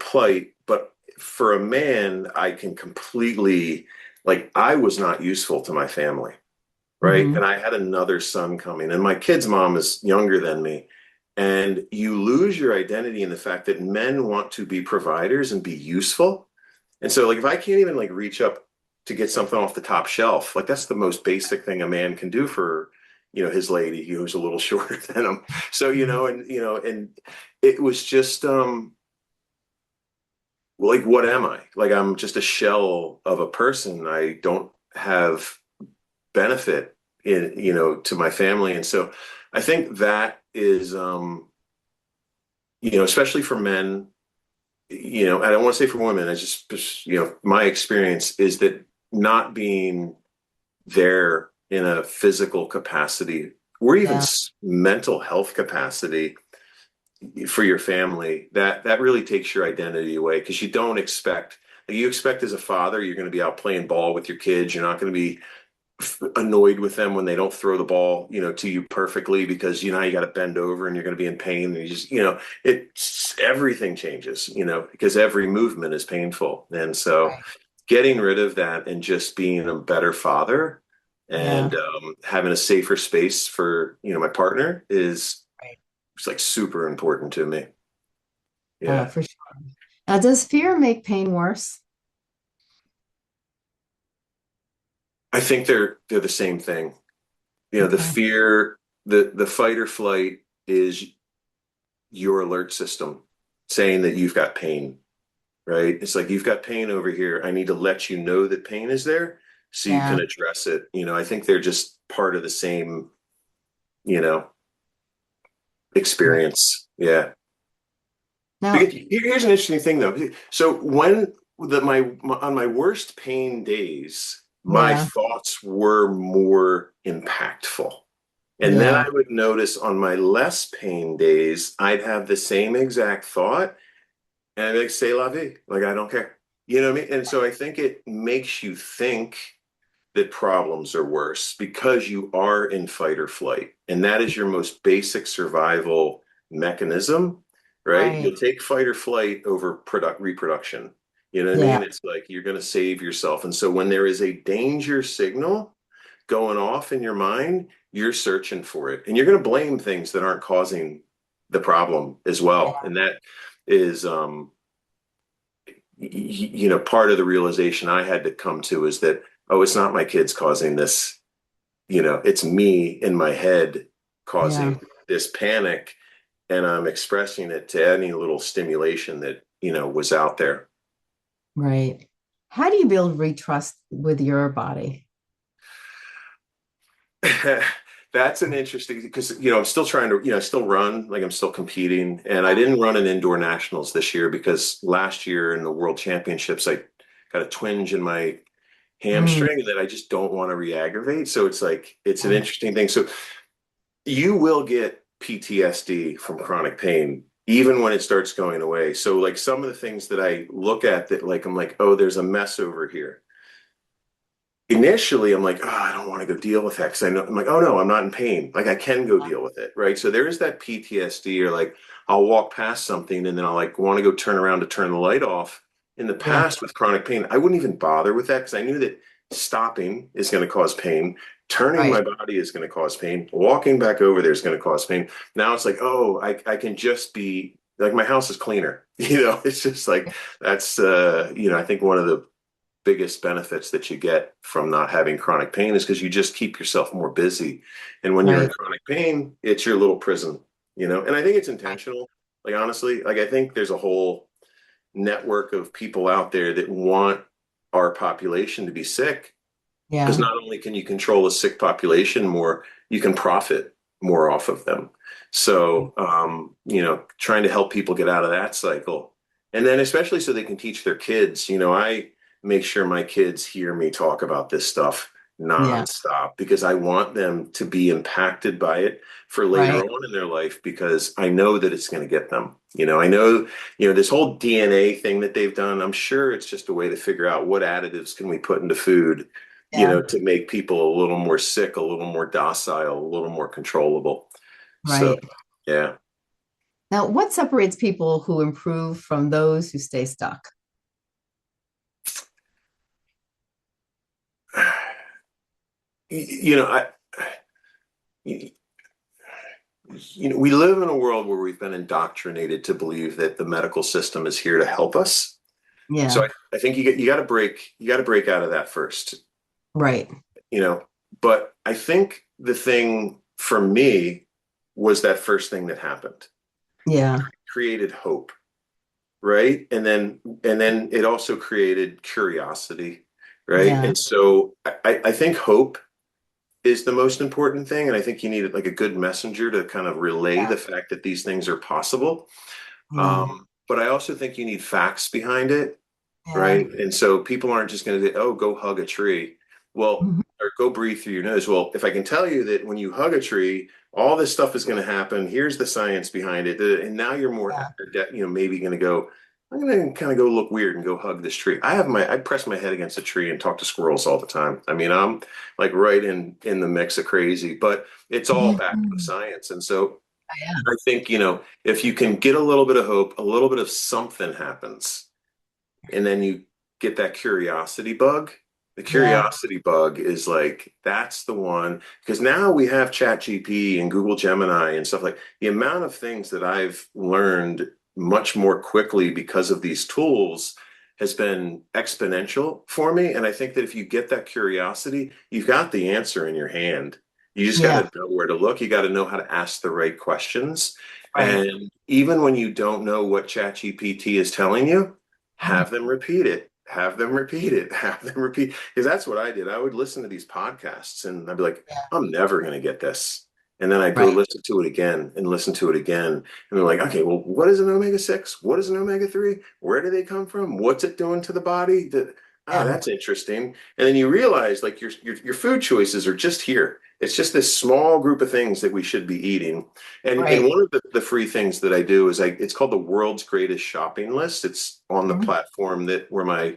plight, but for a man, I can completely, like, I was not useful to my family, right? Hmm. And I had another son coming, and my kid's mom is younger than me. And you lose your identity in the fact that men want to be providers and be useful. And so, like, if I can't even like reach up to get something off the top shelf, like that's the most basic thing a man can do for, his lady who's a little shorter than him. So, and it was just like, what am I? Like, I'm just a shell of a person. I don't have benefit to my family. And so I think that is especially for men, I don't want to say for women, I just, my experience is that not being there in a physical capacity or even Yeah. mental health capacity for your family, that really takes your identity away, because you don't expect, like, you expect as a father, you're going to be out playing ball with your kids. You're not going to be annoyed with them when they don't throw the ball, to you perfectly, because you got to bend over and you're going to be in pain. And you just, it's everything changes, because every movement is painful. And so Right. getting rid of that and just being a better father Yeah. and having a safer space for, my partner is Right. it's like super important to me. Yeah. For sure. Now, does fear make pain worse? I think they're the same thing. The Okay. fear, the fight or flight is your alert system saying that you've got pain, right? It's like you've got pain over here. I need to let you know that pain is there so you can Yeah. address it. I think they're just part of the same, you know, Right. experience. Yeah. Now, Because here's an interesting thing though. So when on my worst pain days, my yeah, thoughts were more impactful. And then I yeah, would notice on my less pain days, I'd have the same exact thought and I'd be like, say la vie. Like, I don't care. You know what I mean? And so I think it makes you think that problems are worse because you are in fight or flight. And that is your most basic survival mechanism, right? right. You'll take fight or flight over reproduction. You know what I Yeah, mean? It's like you're going to save yourself. And so when there is a danger signal going off in your mind, you're searching for it. And you're going to blame things that aren't causing the problem as well. And that is, part of the realization I had to come to is that, oh, it's not my kids causing this, it's me in my head yeah, causing this panic, and I'm expressing it to any little stimulation that, was out there. right. How do you build retrust with your body? That's an interesting because I'm still trying to still run, like I'm still competing, and I didn't run an indoor nationals this year because last year in the world championships I got a twinge in my Mm, hamstring that I just don't want to re-aggravate. So it's like it's an yeah, interesting thing. So you will get PTSD from chronic pain even when it starts going away. So like some of the things that I look at that like I'm like, oh, there's a mess over here. Initially, I'm like, oh, I don't want to go deal with that because I know I'm like, oh no, I'm not in pain. Like I can go deal with it, right? So there is that PTSD, or like I'll walk past something and then I'll like want to go turn around to turn the light off. In the yeah, past with chronic pain, I wouldn't even bother with that because I knew that stopping is going to cause pain, turning right, my body is going to cause pain, walking back over there is going to cause pain. Now it's like, oh, I can just be like my house is cleaner. It's just like that's I think one of the biggest benefits that you get from not having chronic pain is because you just keep yourself more busy. And when you're in right, chronic pain, it's your little prison. And I think it's right. intentional. Like, honestly, like, I think there's a whole network of people out there that want our population to be sick because Yeah, not only can you control a sick population more, you can profit more off of them. So, trying to help people get out of that cycle. And then, especially so they can teach their kids, I make sure my kids hear me talk about this stuff yeah, nonstop because I want them to be impacted by it for later right. on in their life because I know that it's going to get them. I know, this whole DNA thing that they've done, I'm sure it's just a way to figure out what additives can we put into food Yeah, to make people a little more sick, a little more docile, a little more controllable. So, right. yeah. Now, what separates people who improve from those who stay stuck? You know, I, we live in a world where we've been indoctrinated to believe that the medical system is here to help us. So Yeah, I think you got to break out of that first, right. you know. But I think the thing for me was that first thing that happened Yeah, created hope, right? And then it also created curiosity, right? yeah, And so I think hope is the most important thing, and I think you need like a good messenger to kind of relay yeah, the fact that these things are possible. yeah, But I also think you need facts behind it, yeah. right? And so people aren't just going to say, "Oh, go hug a tree," well, Mhm. or go breathe through your nose. Well, if I can tell you that when you hug a tree, all this stuff is going to happen. Here's the science behind it, and now you're more, Yeah, maybe going to go. I'm going to kind of go look weird and go hug this tree. I press my head against a tree and talk to squirrels all the time. I mean, I'm like right in the mix of crazy, but it's all backed with Mhm. science. And so Yeah, I think, if you can get a little bit of hope, a little bit of something happens, and then you get that curiosity bug. The yeah, curiosity bug is like, that's the one. Because now we have ChatGPT and Google Gemini and stuff like the amount of things that I've learned much more quickly because of these tools has been exponential for me. And I think that if you get that curiosity, you've got the answer in your hand. You just got yeah, to know where to look. You got to know how to ask the right questions. Right. And even when you don't know what ChatGPT is telling you, Mhm. have them repeat it. Have them repeat it. Have them repeat. Because that's what I did. I would listen to these podcasts and I'd be like, Yeah. I'm never going to get this. And then I'd go Right. listen to it again and listen to it again. And they're like, okay, well, what is an omega 6? What is an omega 3? Where do they come from? What's it doing to the body? Oh, Yeah. that's interesting. And then you realize like your food choices are just here. It's just this small group of things that we should be eating. And Right. one of the free things that I do is it's called the world's greatest shopping list. It's on the Mhm. platform that where my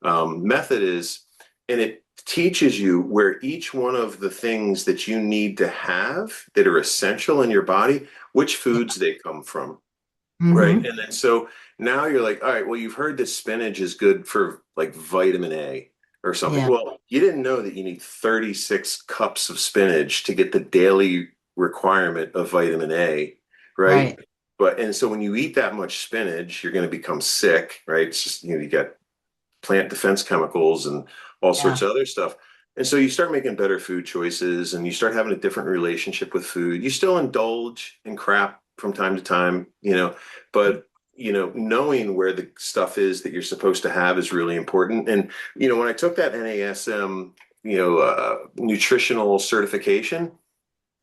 method is, and it teaches you where each one of the things that you need to have that are essential in your body, which Yeah. foods they come from. Right. Hmm. And then so now you're like, all right, well, you've heard that spinach is good for like vitamin A or something. Yeah. Well, you didn't know that you need 36 cups of spinach to get the daily requirement of vitamin A, right? Right. But and so when you eat that much spinach, you're going to become sick, right? It's just, you got plant defense chemicals and all Yeah. sorts of other stuff. And so you start making better food choices and you start having a different relationship with food. You still indulge in crap from time to time, but knowing where the stuff is that you're supposed to have is really important. And when I took that NASM, nutritional certification,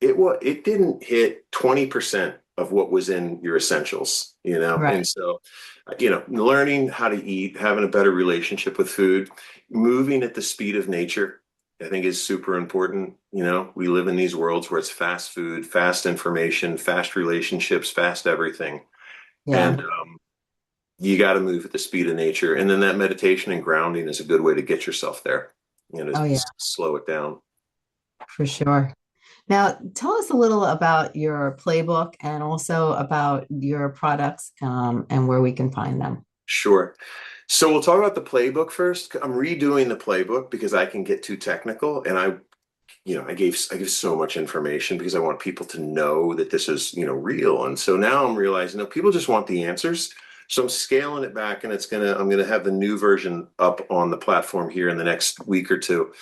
it didn't hit 20% of what was in your essentials, Right. and so learning how to eat, having a better relationship with food, moving at the speed of nature, I think is super important. We live in these worlds where it's fast food, fast information, fast relationships, fast everything, Yeah. and you got to move at the speed of nature, and then that meditation and grounding is a good way to get yourself there, Oh, yeah, slow it down. for sure. Now, tell us a little about your playbook and also about your products, and where we can find them. Sure. So we'll talk about the playbook first. I'm redoing the playbook because I can get too technical, and I give so much information because I want people to know that this is real. And so now I'm realizing people just want the answers. So I'm scaling it back, and I'm gonna have the new version up on the platform here in the next week or two.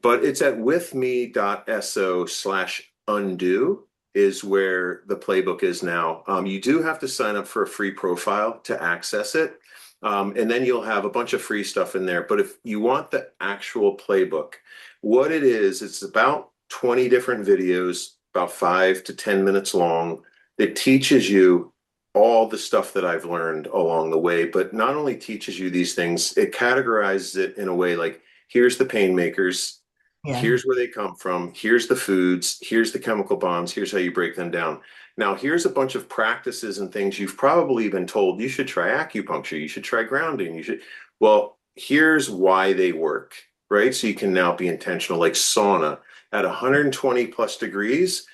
But it's at withme.so/undo is where the playbook is now. You do have to sign up for a free profile to access it. And then you'll have a bunch of free stuff in there. But if you want the actual playbook, what it is, it's about 20 different videos, about 5 to 10 minutes long, that teaches you all the stuff that I've learned along the way. But not only teaches you these things, it categorizes it in a way like, here's the pain makers, Yeah. here's where they come from, here's the foods, here's the chemical bonds, here's how you break them down. Now, here's a bunch of practices and things you've probably been told you should try acupuncture, you should try grounding, well, here's why they work, right? So you can now be intentional, like sauna at 120 plus degrees,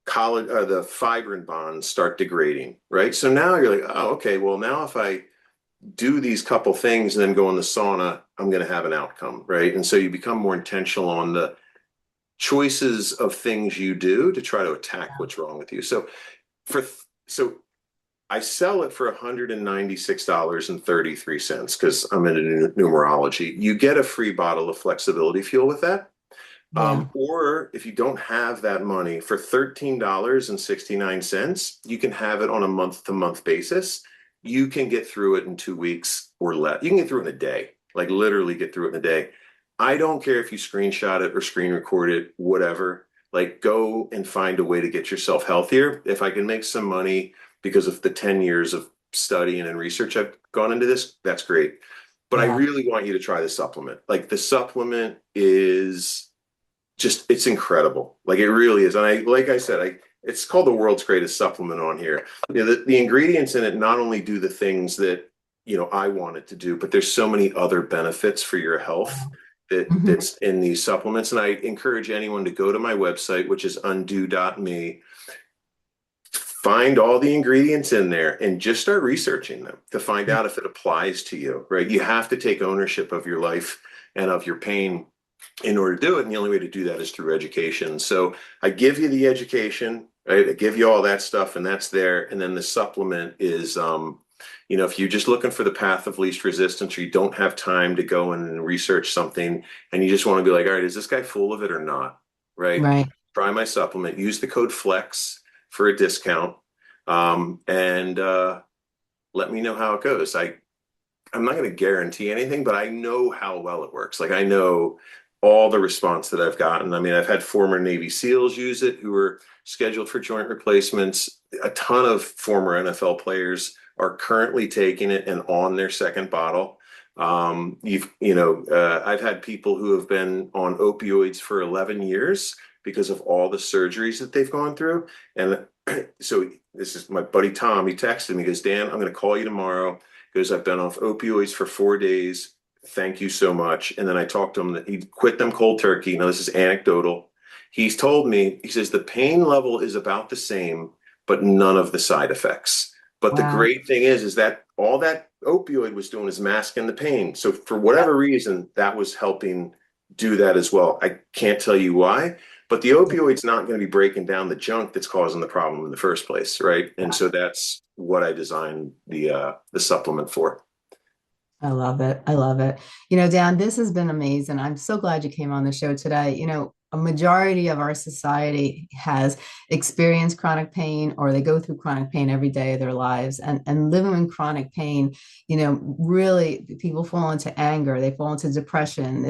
the fibrin bonds start degrading, right? So now you're like, oh, okay, well, now if I do these couple things and then go in the sauna, I'm going to have an outcome, right? And so you become more intentional on the choices of things you do to try to attack what's wrong with you. For so I sell it for $196.33 because I'm into numerology. You get a free bottle of flexibility fuel with that. Yeah. Or if you don't have that money, for $13.69, you can have it on a month to month basis. You can get through it in 2 weeks or less. You can get through it in a day, like literally get through it in a day. I don't care if you screenshot it or screen record it, whatever. Like go and find a way to get yourself healthier. If I can make some money because of the 10 years of studying and research I've gone into this, that's great. But I Yeah. really want you to try the supplement. Like the supplement is just it's incredible. Like it really is. And like I said, it's called the world's greatest supplement on here. The ingredients in it not only do the things that I want it to do, but there's so many other benefits for your health Mhm. that's in these supplements. And I encourage anyone to go to my website, which is undo.me, find all the ingredients in there and just start researching them to find out if it applies to you, right? You have to take ownership of your life and of your pain in order to do it. And the only way to do that is through education. So I give you the education, right? I give you all that stuff and that's there. And then the supplement is, if you're just looking for the path of least resistance or you don't have time to go and research something and you just want to be like, all right, is this guy full of it or not? Right. Right. Try my supplement, use the code FLEX for a discount. And let me know how it goes. I'm not going to guarantee anything, but I know how well it works. Like I know all the response that I've gotten. I mean, I've had former Navy SEALs use it who were scheduled for joint replacements. A ton of former NFL players are currently taking it and on their second bottle. I've had people who have been on opioids for 11 years because of all the surgeries that they've gone through. And so this is my buddy Tom. He texted me, he goes, Dan, I'm going to call you tomorrow. He goes, I've been off opioids for 4 days. Thank you so much. And then I talked to him that he quit them cold turkey. Now, this is anecdotal. He's told me, he says, the pain level is about the same, but none of the side effects. But the Wow. great thing is that all that opioid was doing is masking the pain. So for whatever reason, that was helping do that as well. I can't tell you why, but the opioid's not going to be breaking down the junk that's causing the problem in the first place, right? And so that's what I designed the supplement for. I love it. I love it. Dan, this has been amazing. I'm so glad you came on the show today. A majority of our society has experienced chronic pain or they go through chronic pain every day of their lives. And living in chronic pain, really people fall into anger, they fall into depression,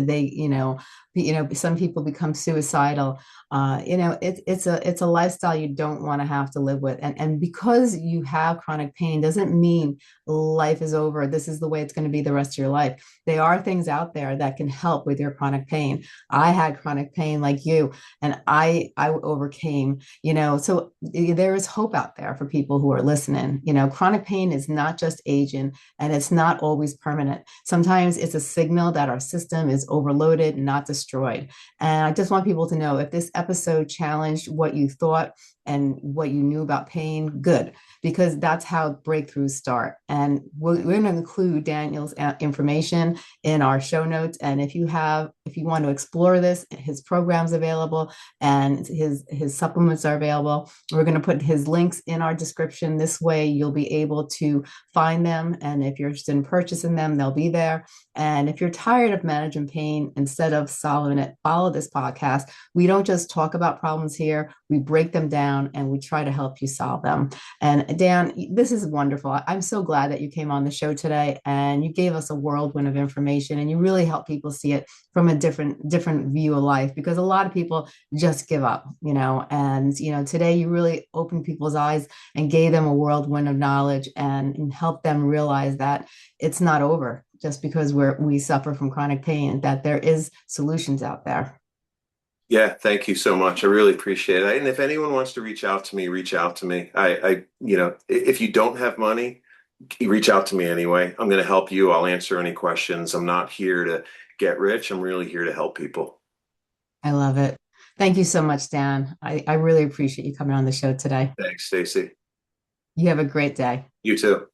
some people become suicidal. It's a lifestyle you don't want to have to live with. And because you have chronic pain doesn't mean life is over. This is the way it's going to be the rest of your life. There are things out there that can help with your chronic pain. I had chronic pain like you, and I overcame, so there is hope out there for people who are listening. Chronic pain is not just aging and it's not always permanent. Sometimes it's a signal that our system is overloaded, not destroyed. And I just want people to know if this episode challenged what you thought and what you knew about pain, good, because that's how breakthroughs start. And we're going to include Daniel's information in our show notes. And if you want to explore this, his program's available and his supplements are available. We're going to put his links in our description. This way you'll be able to find them. And if you're interested in purchasing them, they'll be there. And if you're tired of managing pain instead of solving it, follow this podcast. We don't just talk about problems here, we break them down and we try to help you solve them. And Dan, this is wonderful. I'm so glad that you came on the show today and you gave us a whirlwind of information and you really help people see it from a different view of life, because a lot of people just give up, and today you really opened people's eyes and gave them a whirlwind of knowledge and helped them realize that it's not over just because we suffer from chronic pain, that there is solutions out there. Yeah, thank you so much. I really appreciate it. And if anyone wants to reach out to me, reach out to me. If you don't have money, reach out to me anyway. I'm going to help you. I'll answer any questions. I'm not here to get rich. I'm really here to help people. I love it. Thank you so much, Dan. I really appreciate you coming on the show today. Thanks, Stacey. You have a great day. You too.